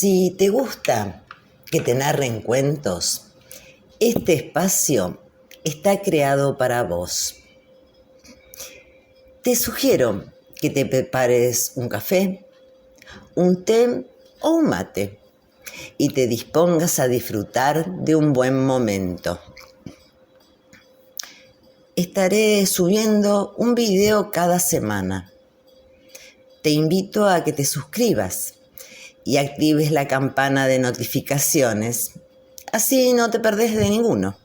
Si te gusta que te narren cuentos, este espacio está creado para vos. Te sugiero que te prepares un café, un té o un mate y te dispongas a disfrutar de un buen momento. Estaré subiendo un video cada semana. Te invito a que te suscribas y actives la campana de notificaciones, así no te perdés de ninguno.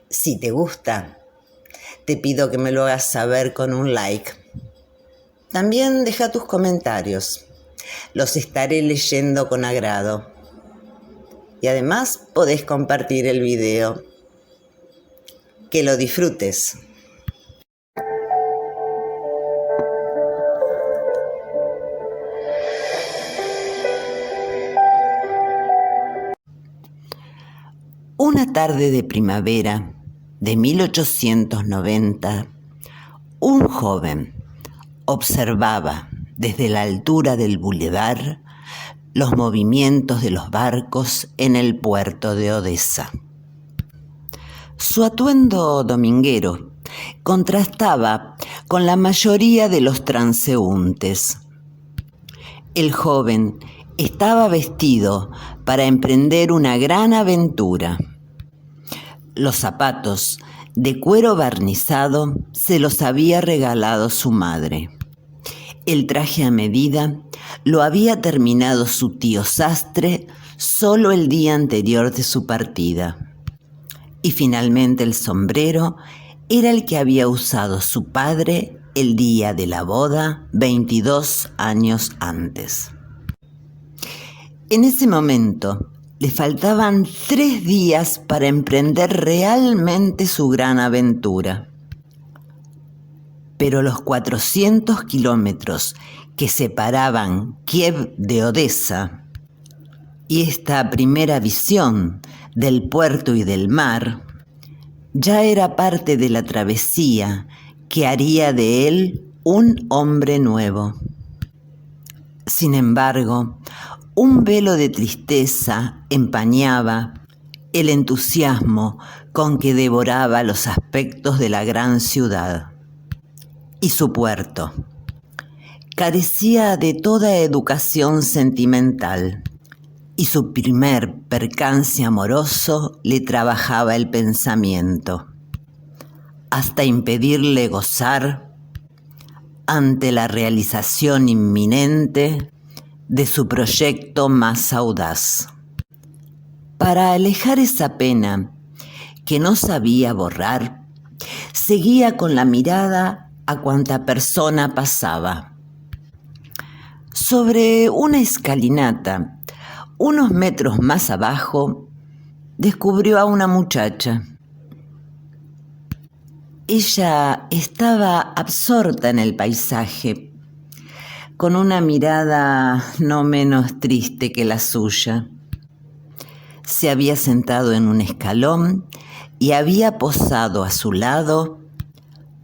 Si te gusta, te pido que me lo hagas saber con un like. También deja tus comentarios, los estaré leyendo con agrado. Y además podés compartir el video. Que lo disfrutes. Una tarde de primavera de 1890, un joven observaba desde la altura del bulevar los movimientos de los barcos en el puerto de Odessa. Su atuendo dominguero contrastaba con la mayoría de los transeúntes. El joven estaba vestido para emprender una gran aventura. Los zapatos de cuero barnizado se los había regalado su madre. El traje a medida lo había terminado su tío sastre solo el día anterior de su partida. Y finalmente el sombrero era el que había usado su padre el día de la boda 22 años antes. En ese momento le faltaban 3 días para emprender realmente su gran aventura. Pero los 400 kilómetros que separaban Kiev de Odessa y esta primera visión del puerto y del mar ya era parte de la travesía que haría de él un hombre nuevo. Sin embargo, un velo de tristeza empañaba el entusiasmo con que devoraba los aspectos de la gran ciudad. Y su puerto carecía de toda educación sentimental, y su primer percance amoroso le trabajaba el pensamiento, hasta impedirle gozar ante la realización inminente de su proyecto más audaz. Para alejar esa pena que no sabía borrar, seguía con la mirada a cuanta persona pasaba. Sobre una escalinata, unos metros más abajo, descubrió a una muchacha. Ella estaba absorta en el paisaje, con una mirada no menos triste que la suya. Se había sentado en un escalón y había posado a su lado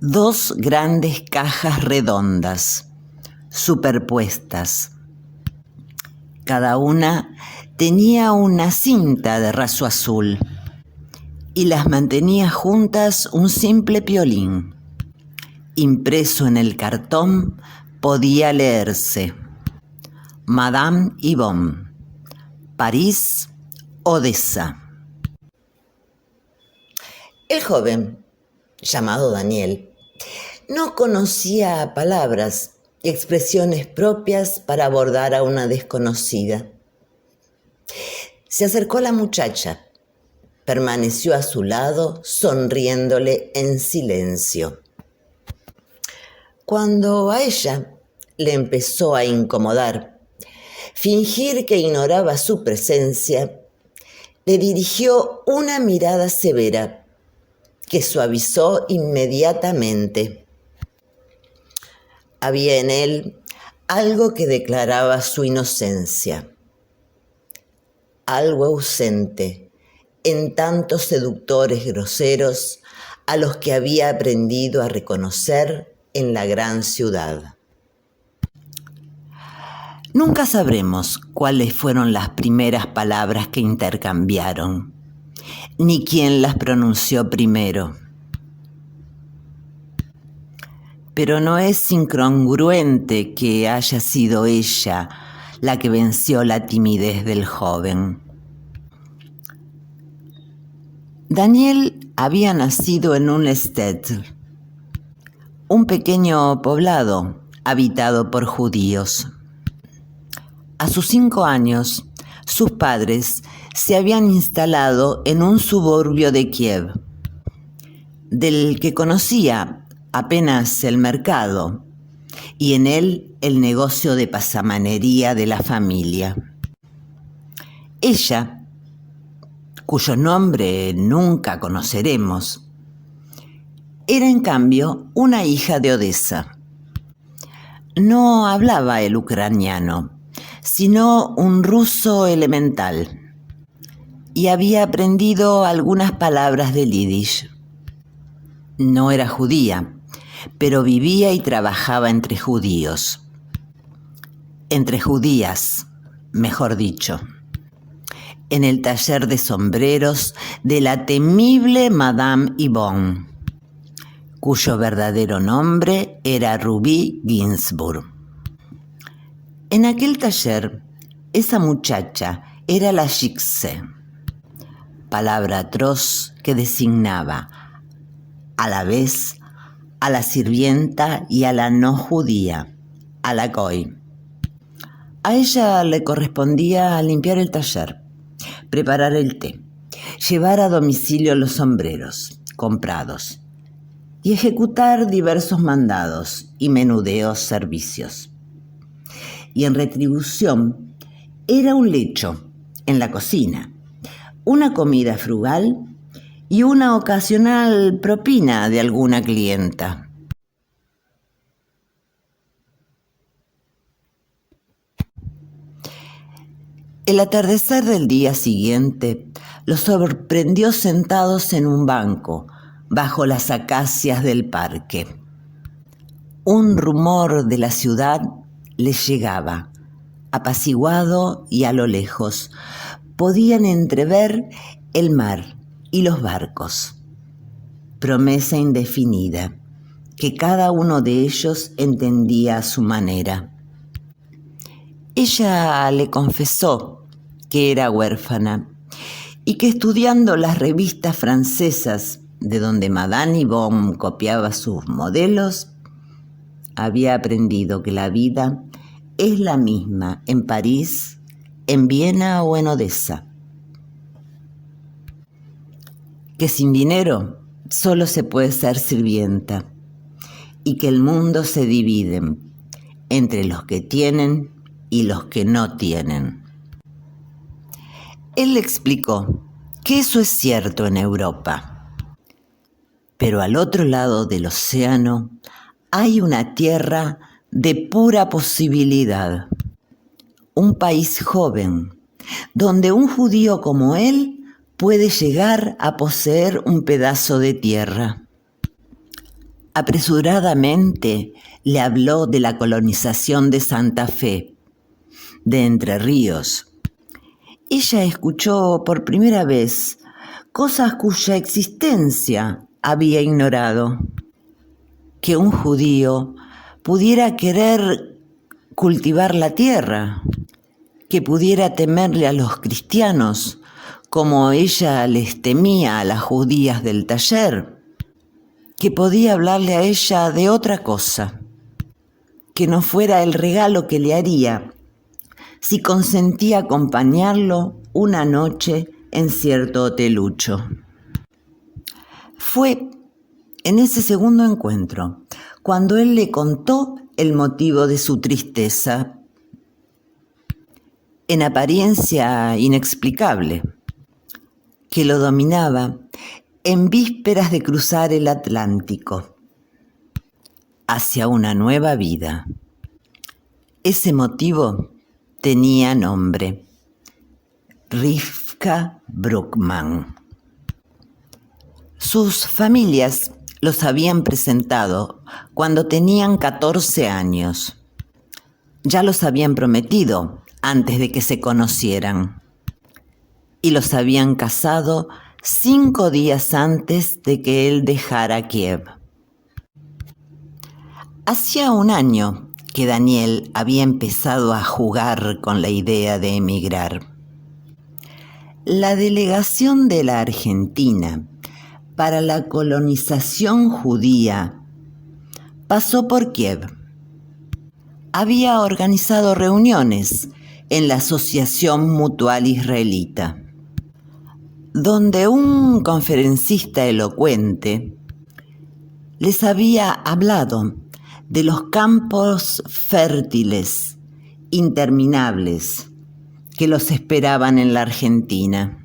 2 grandes cajas redondas, superpuestas. Cada una tenía una cinta de raso azul y las mantenía juntas un simple piolín. Impreso en el cartón podía leerse: Madame Yvonne, París, Odessa. El joven, llamado Daniel, no conocía palabras y expresiones propias para abordar a una desconocida. Se acercó a la muchacha, permaneció a su lado, sonriéndole en silencio. Cuando a ella le empezó a incomodar fingir que ignoraba su presencia, le dirigió una mirada severa que suavizó inmediatamente. Había en él algo que declaraba su inocencia, algo ausente en tantos seductores groseros a los que había aprendido a reconocer en la gran ciudad. Nunca sabremos cuáles fueron las primeras palabras que intercambiaron, ni quién las pronunció primero. Pero no es incongruente que haya sido ella la que venció la timidez del joven. Daniel había nacido en Unstedt, un pequeño poblado habitado por judíos. A sus 5 años, sus padres se habían instalado en un suburbio de Kiev, del que conocía apenas el mercado y en él el negocio de pasamanería de la familia. Ella, cuyo nombre nunca conoceremos, era en cambio una hija de Odessa. No hablaba el ucraniano, sino un ruso elemental, y había aprendido algunas palabras del yiddish. No era judía, pero vivía y trabajaba entre judíos. Entre judías, mejor dicho. En el taller de sombreros de la temible Madame Yvonne, cuyo verdadero nombre era Ruby Ginsburg. En aquel taller, esa muchacha era la shikse, palabra atroz que designaba a la vez a la sirvienta y a la no judía, a la goy. A ella le correspondía limpiar el taller, preparar el té, llevar a domicilio los sombreros comprados y ejecutar diversos mandados y menudeos servicios. Y en retribución era un lecho en la cocina, una comida frugal y una ocasional propina de alguna clienta. El atardecer del día siguiente los sorprendió sentados en un banco bajo las acacias del parque. Un rumor de la ciudad les llegaba, apaciguado, y a lo lejos podían entrever el mar y los barcos. Promesa indefinida, que cada uno de ellos entendía a su manera. Ella le confesó que era huérfana y que estudiando las revistas francesas de donde Madame Yvonne copiaba sus modelos, había aprendido que la vida es la misma en París, en Viena o en Odessa. Que sin dinero solo se puede ser sirvienta y que el mundo se divide entre los que tienen y los que no tienen. Él le explicó que eso es cierto en Europa, pero al otro lado del océano hay una tierra de pura posibilidad, un país joven, donde un judío como él puede llegar a poseer un pedazo de tierra. Apresuradamente le habló de la colonización de Santa Fe, de Entre Ríos. Ella escuchó por primera vez cosas cuya existencia había ignorado. Que un judío pudiera querer cultivar la tierra, que pudiera temerle a los cristianos como ella les temía a las judías del taller, que podía hablarle a ella de otra cosa, que no fuera el regalo que le haría si consentía acompañarlo una noche en cierto hotelucho. Fue en ese segundo encuentro cuando él le contó el motivo de su tristeza, en apariencia inexplicable, que lo dominaba en vísperas de cruzar el Atlántico hacia una nueva vida. Ese motivo tenía nombre: Rivka Bruckmann. Sus familias los habían presentado cuando tenían 14 años. ya los habían prometido antes de que se conocieran y los habían casado 5 días antes de que él dejara Kiev. Hacía un año que Daniel había empezado a jugar con la idea de emigrar. La delegación de la Argentina para la colonización judía pasó por Kiev. Había organizado reuniones en la Asociación Mutual Israelita, donde un conferencista elocuente les había hablado de los campos fértiles, interminables, que los esperaban en la Argentina.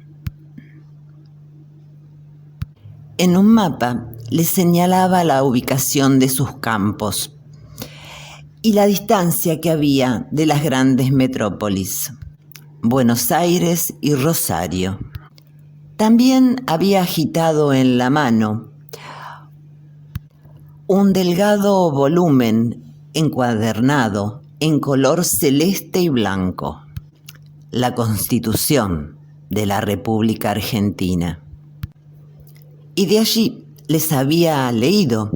En un mapa les señalaba la ubicación de sus campos y la distancia que había de las grandes metrópolis, Buenos Aires y Rosario. También había agitado en la mano un delgado volumen encuadernado en color celeste y blanco, la Constitución de la República Argentina. Y de allí les había leído,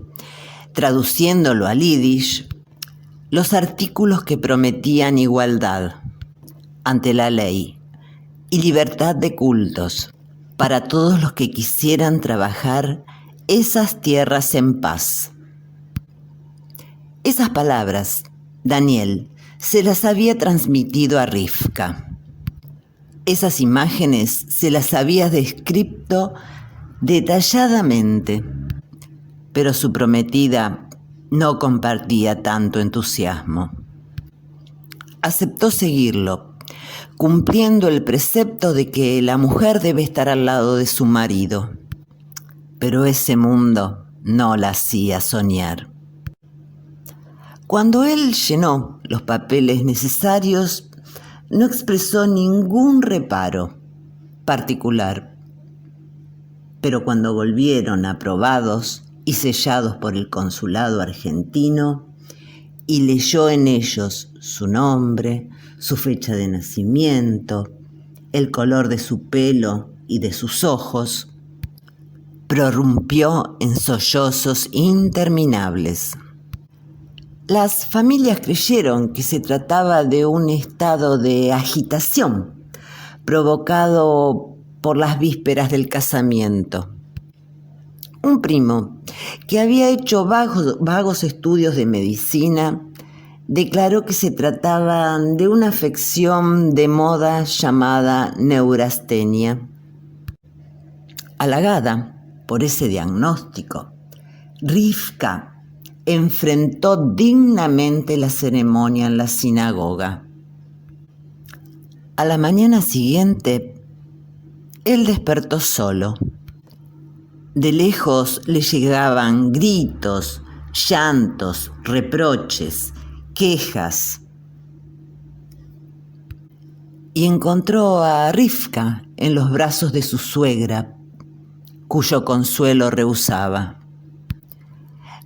traduciéndolo al yiddish, los artículos que prometían igualdad ante la ley y libertad de cultos para todos los que quisieran trabajar esas tierras en paz. Esas palabras, Daniel se las había transmitido a Rivka. Esas imágenes se las había descrito detalladamente, pero su prometida no compartía tanto entusiasmo. Aceptó seguirlo, cumpliendo el precepto de que la mujer debe estar al lado de su marido. Pero ese mundo no la hacía soñar. Cuando él llenó los papeles necesarios, no expresó ningún reparo particular. Pero cuando volvieron aprobados y sellados por el consulado argentino, y leyó en ellos su nombre, su fecha de nacimiento, el color de su pelo y de sus ojos, prorrumpió en sollozos interminables. Las familias creyeron que se trataba de un estado de agitación provocado por las vísperas del casamiento. Un primo, que había hecho vagos estudios de medicina, declaró que se trataba de una afección de moda llamada neurastenia. Halagada por ese diagnóstico, Rivka enfrentó dignamente la ceremonia en la sinagoga. A la mañana siguiente, él despertó solo. De lejos le llegaban gritos, llantos, reproches, quejas. Y encontró a Rivka en los brazos de su suegra, cuyo consuelo rehusaba.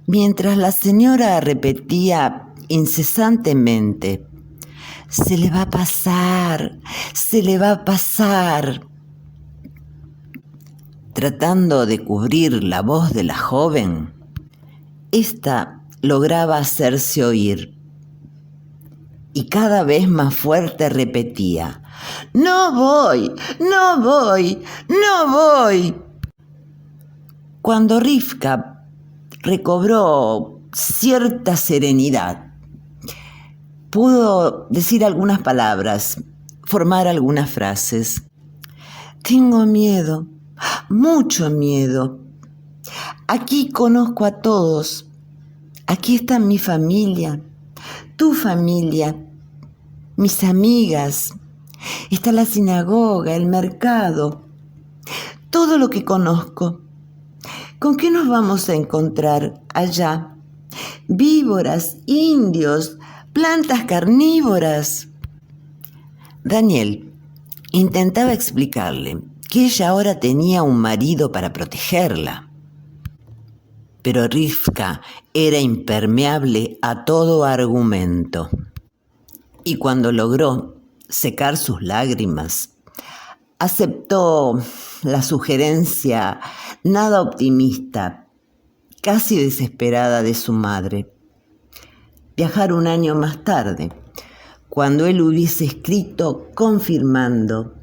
Mientras la señora repetía incesantemente: «Se le va a pasar, se le va a pasar», tratando de cubrir la voz de la joven, ésta lograba hacerse oír y cada vez más fuerte repetía: «No voy, no voy, no voy». Cuando Rivka recobró cierta serenidad, pudo decir algunas palabras, formar algunas frases. «Tengo miedo, mucho miedo. Aquí conozco a todos. Aquí está mi familia, tu familia, mis amigas. Está la sinagoga, el mercado, todo lo que conozco. ¿Con qué nos vamos a encontrar allá? Víboras, indios, plantas carnívoras». Daniel intentaba explicarle que ella ahora tenía un marido para protegerla. Pero Rivka era impermeable a todo argumento. y cuando logró secar sus lágrimas, aceptó la sugerencia nada optimista, casi desesperada de su madre, viajar un año más tarde, cuando él hubiese escrito confirmando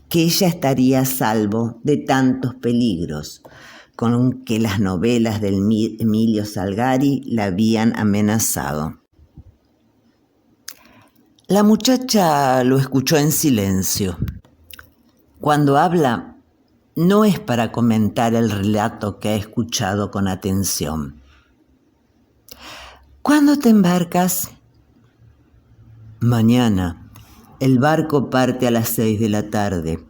que ella estaría a salvo de tantos peligros con que las novelas de Emilio Salgari la habían amenazado. La muchacha lo escuchó en silencio. Cuando habla, no es para comentar el relato que ha escuchado con atención. ¿Cuándo te embarcas? Mañana. El barco parte a las 6 de la tarde,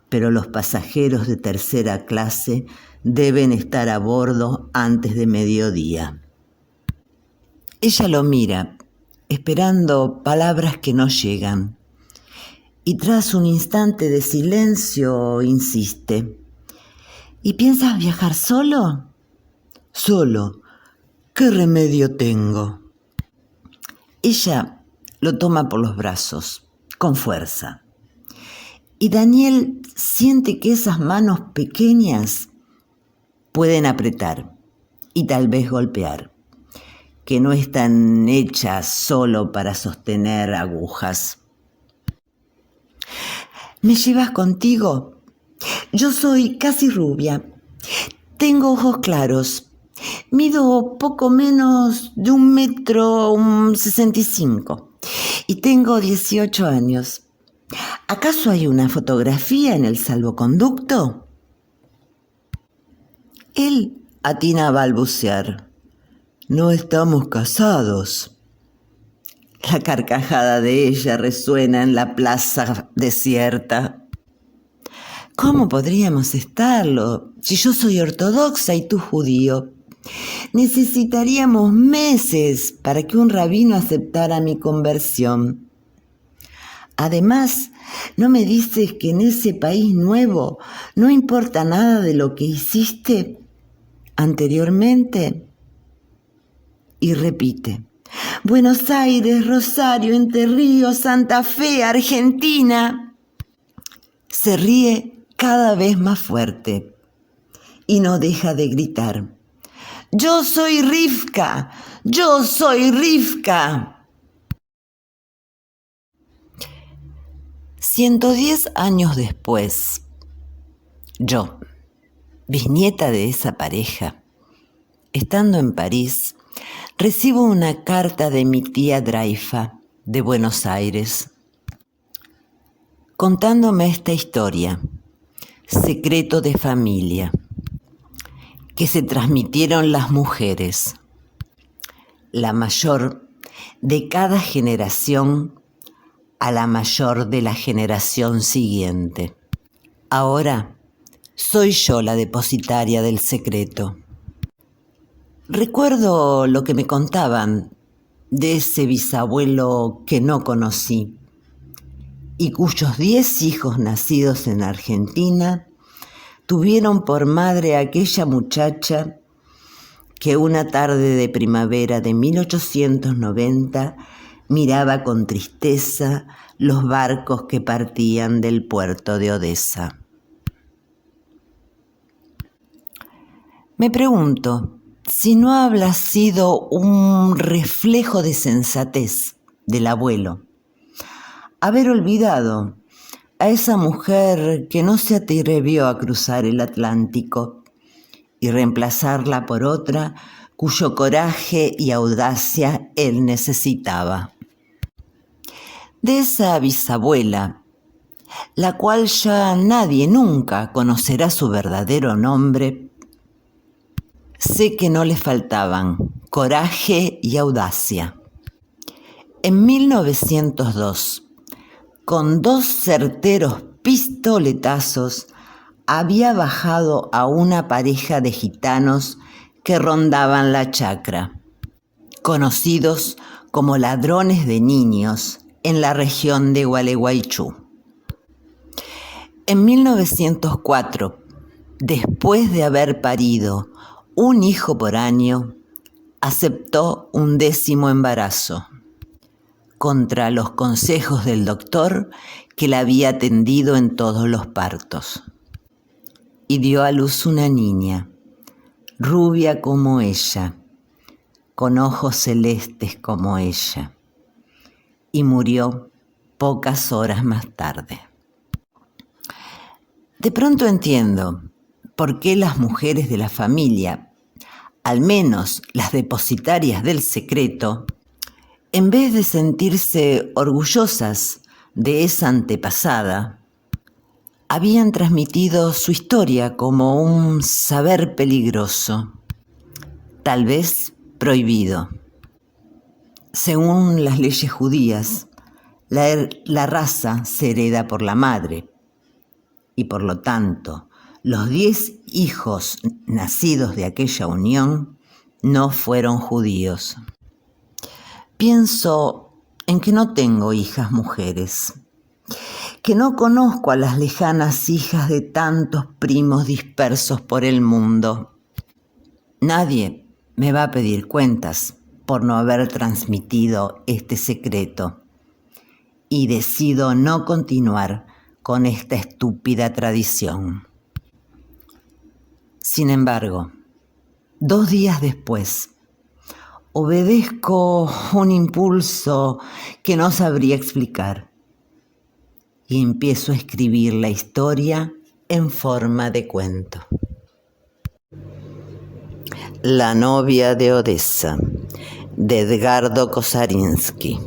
pero los pasajeros de tercera clase deben estar a bordo antes de mediodía. Ella lo mira, esperando palabras que no llegan, y tras un instante de silencio insiste. ¿Y piensas viajar solo? Solo. ¿Qué remedio tengo? Ella lo toma por los brazos, con fuerza. Y Daniel siente que esas manos pequeñas pueden apretar y tal vez golpear, que no están hechas solo para sostener agujas. ¿Me llevas contigo? Yo soy casi rubia. Tengo ojos claros. Mido poco menos de 1,65 m y tengo 18 años. ¿Acaso hay una fotografía en el salvoconducto? Él atina a balbucear. No estamos casados. La carcajada de ella resuena en la plaza desierta. ¿Cómo podríamos estarlo si yo soy ortodoxa y tú judío? Necesitaríamos meses para que un rabino aceptara mi conversión. Además, ¿no me dices que en ese país nuevo no importa nada de lo que hiciste anteriormente? Y repite. Buenos Aires, Rosario, Entre Ríos, Santa Fe, Argentina. Se ríe cada vez más fuerte y no deja de gritar. ¡Yo soy Rivka! ¡Yo soy Rivka! 110 años después, yo, bisnieta de esa pareja, estando en París, recibo una carta de mi tía Draifa, de Buenos Aires, contándome esta historia, secreto de familia, que se transmitieron las mujeres, la mayor de cada generación a la mayor de la generación siguiente. Ahora soy yo la depositaria del secreto. Recuerdo lo que me contaban de ese bisabuelo que no conocí y cuyos 10 hijos nacidos en Argentina tuvieron por madre a aquella muchacha que una tarde de primavera de 1890 miraba con tristeza los barcos que partían del puerto de Odessa. Me pregunto si no habrá sido un reflejo de sensatez del abuelo haber olvidado a esa mujer que no se atrevió a cruzar el Atlántico y reemplazarla por otra cuyo coraje y audacia él necesitaba. De esa bisabuela, la cual ya nadie nunca conocerá su verdadero nombre, sé que no le faltaban coraje y audacia. En 1902, con 2 certeros pistoletazos, había bajado a una pareja de gitanos que rondaban la chacra, conocidos como ladrones de niños en la región de Gualeguaychú. En 1904, después de haber parido un hijo por año, aceptó un 10º embarazo. contra los consejos del doctor que la había atendido en todos los partos. Y dio a luz una niña, rubia como ella, con ojos celestes como ella, y murió pocas horas más tarde. De pronto entiendo por qué las mujeres de la familia, al menos las depositarias del secreto, en vez de sentirse orgullosas de esa antepasada, habían transmitido su historia como un saber peligroso, tal vez prohibido. Según las leyes judías, la raza se hereda por la madre y por lo tanto los 10 hijos nacidos de aquella unión no fueron judíos. Pienso en que no tengo hijas mujeres, que no conozco a las lejanas hijas de tantos primos dispersos por el mundo. Nadie me va a pedir cuentas por no haber transmitido este secreto y decido no continuar con esta estúpida tradición. Sin embargo, 2 días después, obedezco un impulso que no sabría explicar y empiezo a escribir la historia en forma de cuento. La novia de Odessa, de Edgardo Kosarinsky.